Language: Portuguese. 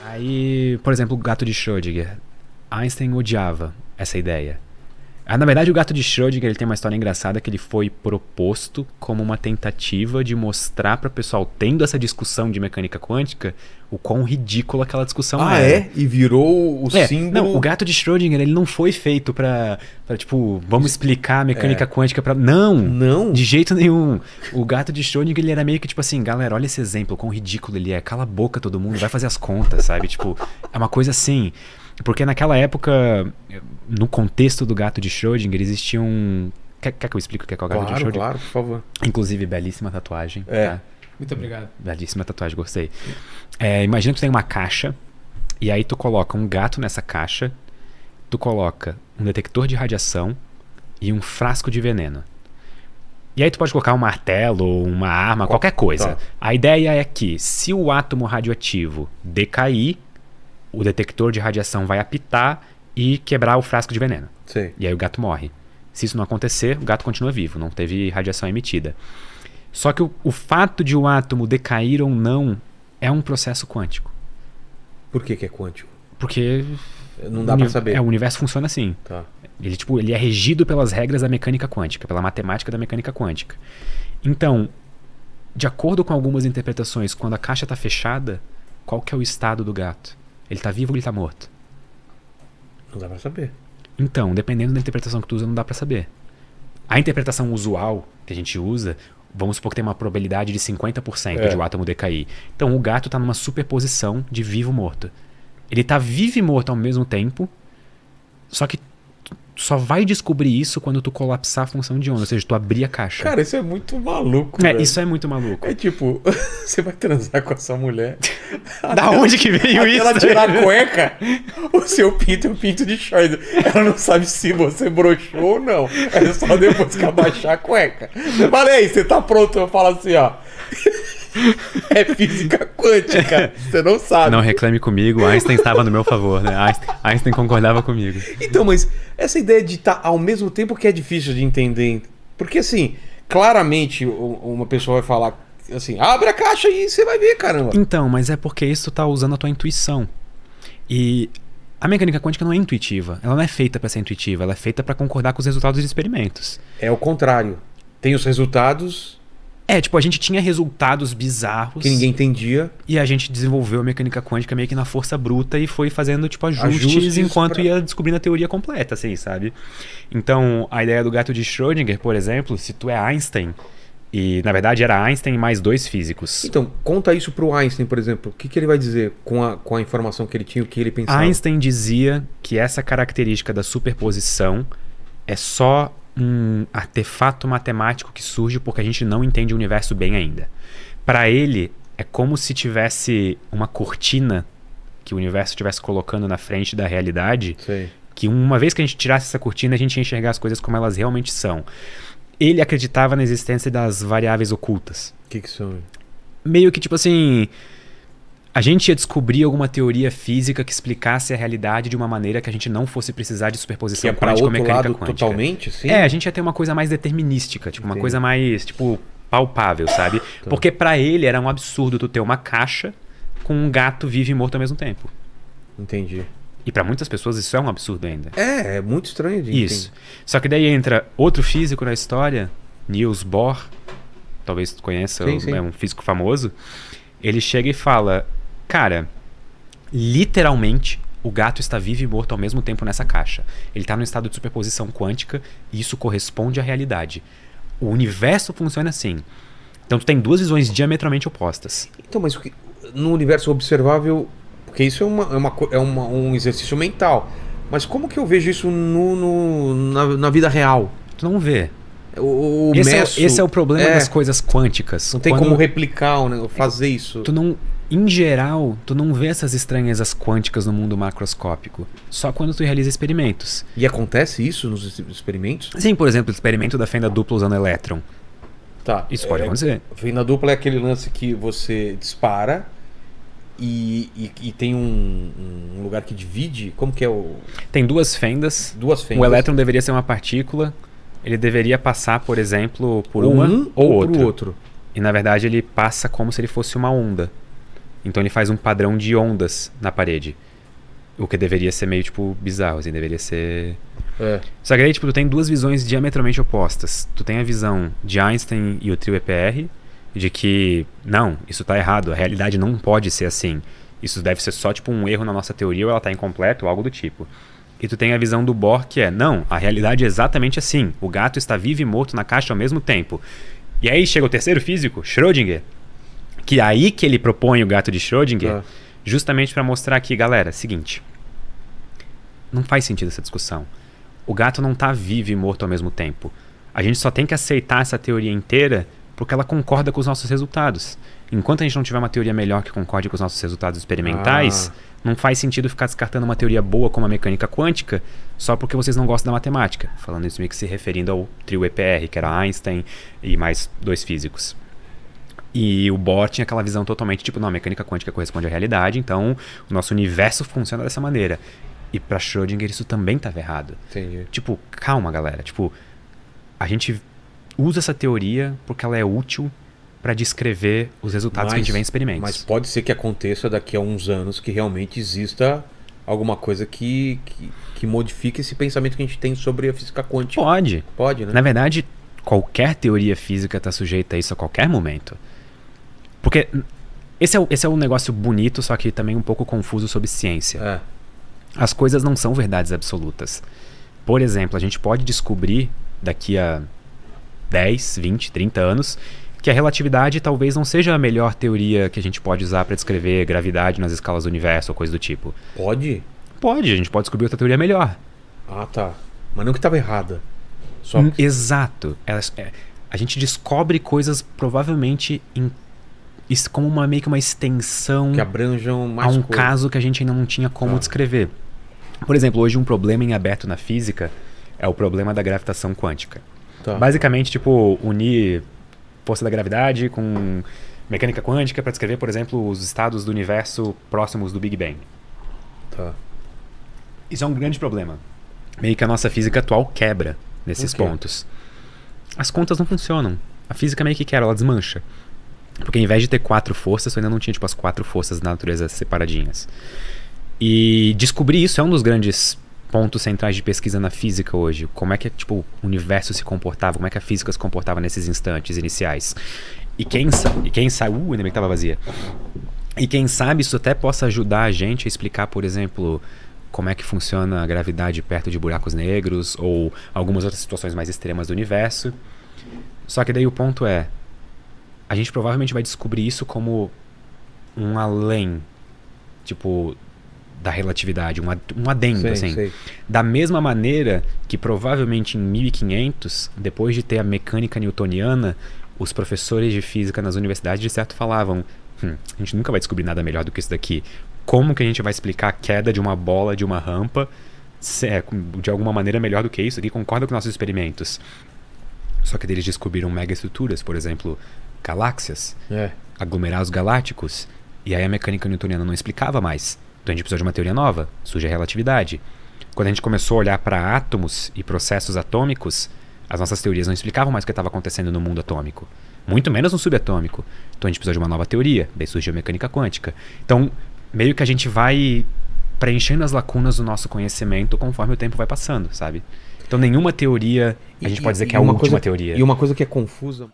Aí, por exemplo, o gato de Schrödinger. Einstein odiava essa ideia. Na verdade, o gato de Schrödinger ele tem uma história engraçada que ele foi proposto como uma tentativa de mostrar para o pessoal, tendo essa discussão de mecânica quântica, o quão ridícula aquela discussão era. Ah, é? E virou o símbolo... Não, o gato de Schrödinger ele não foi feito pra tipo, vamos explicar a mecânica quântica pra... Não, de jeito nenhum. O gato de Schrödinger ele era meio que tipo assim, galera, olha esse exemplo, quão ridículo ele é. Cala a boca todo mundo, vai fazer as contas, sabe? Tipo, é uma coisa assim... Porque naquela época, no contexto do gato de Schrödinger, existia um... Quer que eu explique o que é o gato de Schrödinger? Claro, por favor. Inclusive, belíssima tatuagem. Tá? Muito obrigado. Belíssima tatuagem, gostei. Imagina que tu tem uma caixa, e aí tu coloca um gato nessa caixa, tu coloca um detector de radiação e um frasco de veneno. E aí tu pode colocar um martelo, uma arma, qualquer coisa. Tá. A ideia é que, se o átomo radioativo decair, o detector de radiação vai apitar e quebrar o frasco de veneno. Sim. E aí o gato morre. Se isso não acontecer, o gato continua vivo, não teve radiação emitida. Só que o fato de o átomo decair ou não é um processo quântico. Por que é quântico? Porque não dá pra saber. O universo funciona assim. Tá. Ele é regido pelas regras da mecânica quântica, pela matemática da mecânica quântica. Então, de acordo com algumas interpretações, quando a caixa está fechada, qual que é o estado do gato? Ele tá vivo ou ele tá morto? Não dá pra saber. Então, dependendo da interpretação que tu usa, não dá pra saber. A interpretação usual que a gente usa, vamos supor que tem uma probabilidade de 50% de o átomo decair. Então, o gato tá numa superposição de vivo-morto. Ele tá vivo e morto ao mesmo tempo, só que tu só vai descobrir isso quando tu colapsar a função de onda, ou seja, tu abrir a caixa. Cara, isso é muito maluco, velho. Isso é muito maluco. É tipo, você vai transar com essa mulher... Da onde que veio isso? Ela tirar a cueca, o seu pinto é um pinto de short. Ela não sabe se você broxou ou não. É só depois que abaixar a cueca. Eu falei, você tá pronto? Eu falo assim, ó. É física quântica. Você não sabe. Não reclame comigo, Einstein estava no meu favor, né? Einstein concordava comigo. Então, mas essa ideia de estar ao mesmo tempo que é difícil de entender. Porque assim, claramente uma pessoa vai falar assim, abre a caixa e você vai ver, caramba. Então, mas é porque isso tá usando a tua intuição. E a mecânica quântica não é intuitiva. Ela não é feita para ser intuitiva, ela é feita para concordar com os resultados de experimentos. É o contrário. Tem os resultados... Tipo, a gente tinha resultados bizarros... Que ninguém entendia. E a gente desenvolveu a mecânica quântica meio que na força bruta e foi fazendo, tipo, ajustes enquanto ia descobrindo a teoria completa, assim, sabe? Então, a ideia do gato de Schrödinger, por exemplo, se tu é Einstein... E, na verdade, era Einstein mais 2 físicos. Então, conta isso pro Einstein, por exemplo. O que ele vai dizer com a informação que ele tinha, o que ele pensava? Einstein dizia que essa característica da superposição é só um artefato matemático que surge porque a gente não entende o universo bem ainda. Para ele, é como se tivesse uma cortina que o universo estivesse colocando na frente da realidade. Sei. Que uma vez que a gente tirasse essa cortina, a gente ia enxergar as coisas como elas realmente são. Ele acreditava na existência das variáveis ocultas. O que são? Meio que tipo assim... A gente ia descobrir alguma teoria física que explicasse a realidade de uma maneira que a gente não fosse precisar de superposição quântica ou mecânica quântica. Totalmente, sim? A gente ia ter uma coisa mais determinística, tipo, uma coisa mais, tipo, palpável, sabe? Porque pra ele era um absurdo tu ter uma caixa com um gato vivo e morto ao mesmo tempo. Entendi. E pra muitas pessoas isso é um absurdo ainda. É muito estranho de Isso. Só que daí entra outro físico na história, Niels Bohr, talvez tu conheça, sim. É um físico famoso. Ele chega e fala, cara, literalmente o gato está vivo e morto ao mesmo tempo nessa caixa. Ele está num estado de superposição quântica e isso corresponde à realidade. O universo funciona assim. Então tu tem duas visões diametralmente opostas. Então, mas no universo observável... Porque isso é um exercício mental. Mas como que eu vejo isso na vida real? Tu não vê. Meço, esse é o problema das coisas quânticas. Não tem como replicar, fazer isso. Em geral, tu não vê essas estranhezas quânticas no mundo macroscópico. Só quando tu realiza experimentos. E acontece isso nos experimentos? Sim, por exemplo, o experimento da fenda dupla usando elétron. Tá. Isso pode acontecer. Fenda dupla é aquele lance que você dispara... E tem um lugar que divide? Como que é o... Tem duas fendas. O elétron deveria ser uma partícula. Ele deveria passar, por exemplo, por um ou outro. outro. E na verdade ele passa como se ele fosse uma onda. Então ele faz um padrão de ondas na parede. O que deveria ser meio, tipo, bizarro, assim, deveria ser... Só que aí, tipo, tu tem duas visões diametralmente opostas. Tu tem a visão de Einstein e o trio EPR, de que, não, isso tá errado, a realidade não pode ser assim. Isso deve ser só, tipo, um erro na nossa teoria, ou ela tá incompleta, ou algo do tipo. E tu tem a visão do Bohr, que é, não, a realidade é exatamente assim. O gato está vivo e morto na caixa ao mesmo tempo. E aí chega o terceiro físico, Schrödinger, que é aí que ele propõe o gato de Schrödinger, justamente para mostrar aqui, galera, seguinte, não faz sentido essa discussão. O gato não está vivo e morto ao mesmo tempo. A gente só tem que aceitar essa teoria inteira porque ela concorda com os nossos resultados. Enquanto a gente não tiver uma teoria melhor que concorde com os nossos resultados experimentais, não faz sentido ficar descartando uma teoria boa como a mecânica quântica só porque vocês não gostam da matemática. Falando isso meio que se referindo ao trio EPR, que era Einstein e mais dois físicos. E o Bohr tinha aquela visão totalmente tipo, não, a mecânica quântica corresponde à realidade, então o nosso universo funciona dessa maneira. E pra Schrödinger isso também estava errado. Entendi. Tipo, calma, galera. Tipo, a gente usa essa teoria porque ela é útil para descrever os resultados que a gente vê em experimentos. Mas pode ser que aconteça daqui a uns anos que realmente exista alguma coisa que modifique esse pensamento que a gente tem sobre a física quântica. Pode. Pode, né? Na verdade, qualquer teoria física está sujeita a isso a qualquer momento. Porque esse é um negócio bonito, só que também um pouco confuso sobre ciência. As coisas não são verdades absolutas. Por exemplo, a gente pode descobrir daqui a 10, 20, 30 anos que a relatividade talvez não seja a melhor teoria que a gente pode usar para descrever gravidade nas escalas do universo ou coisa do tipo. Pode? Pode, a gente pode descobrir outra teoria melhor. Ah, tá. Mas não que estava errada. Só... Exato. A gente descobre coisas provavelmente como meio que uma extensão que abranjam mais a um caso que a gente ainda não tinha como descrever. Por exemplo, hoje um problema em aberto na física é o problema da gravitação quântica. Basicamente, tipo, unir força da gravidade com mecânica quântica para descrever, por exemplo, os estados do universo próximos do Big Bang. Isso é um grande problema. Meio que a nossa física atual quebra nesses pontos. As contas não funcionam. A física meio que quebra, ela desmancha. Porque ao invés de ter 4 forças, você ainda não tinha tipo as 4 forças da natureza separadinhas. E descobrir isso é um dos grandes pontos centrais de pesquisa na física hoje. Como é que tipo, o universo se comportava, como é que a física se comportava nesses instantes iniciais. E quem sabe... ainda bem que estava vazia. E quem sabe isso até possa ajudar a gente a explicar, por exemplo, como é que funciona a gravidade perto de buracos negros ou algumas outras situações mais extremas do universo. Só que daí o ponto é, a gente provavelmente vai descobrir isso como um além, tipo, da relatividade, um adendo, assim. Da mesma maneira que provavelmente em 1500, depois de ter a mecânica newtoniana, os professores de física nas universidades de certo falavam, a gente nunca vai descobrir nada melhor do que isso daqui. Como que a gente vai explicar a queda de uma bola de uma rampa de alguma maneira melhor do que isso? Aqui concorda com nossos experimentos. Só que eles descobriram megaestruturas, por exemplo, galáxias, aglomerados galácticos, e aí a mecânica newtoniana não explicava mais. Então a gente precisou de uma teoria nova, surge a relatividade. Quando a gente começou a olhar para átomos e processos atômicos, as nossas teorias não explicavam mais o que estava acontecendo no mundo atômico, muito menos no subatômico. Então a gente precisou de uma nova teoria, daí surgiu a mecânica quântica. Então meio que a gente vai preenchendo as lacunas do nosso conhecimento conforme o tempo vai passando, sabe? Então nenhuma teoria a gente pode dizer que é a última teoria. E uma coisa que é confusa...